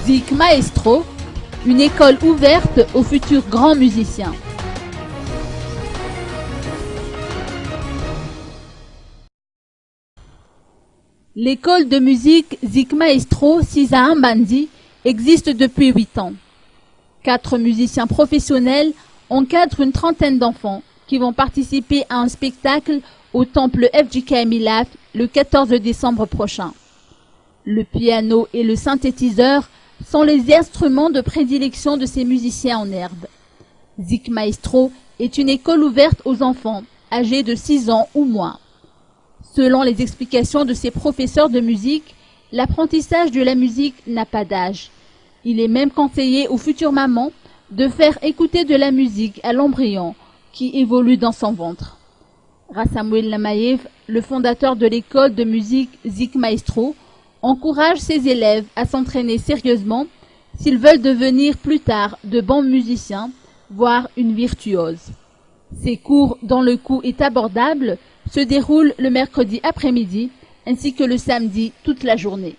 Zik Maestro, une école ouverte aux futurs grands musiciens. L'école de musique Zik Maestro Sisa Mbandi existe depuis 8 ans. 4 musiciens professionnels encadrent une trentaine d'enfants qui vont participer à un spectacle au temple FJK Milaf le 14 décembre prochain. Le piano et le synthétiseur sont les instruments de prédilection de ces musiciens en herbe. Zik Maestro est une école ouverte aux enfants âgés de 6 ans ou moins. Selon les explications de ses professeurs de musique, l'apprentissage de la musique n'a pas d'âge. Il est même conseillé aux futures mamans de faire écouter de la musique à l'embryon qui évolue dans son ventre. Rassamuel Lamayev, le fondateur de l'école de musique Zik Maestro, encourage ses élèves à s'entraîner sérieusement s'ils veulent devenir plus tard de bons musiciens, voire une virtuose. Ces cours, dont le coût est abordable, se déroulent le mercredi après-midi ainsi que le samedi toute la journée.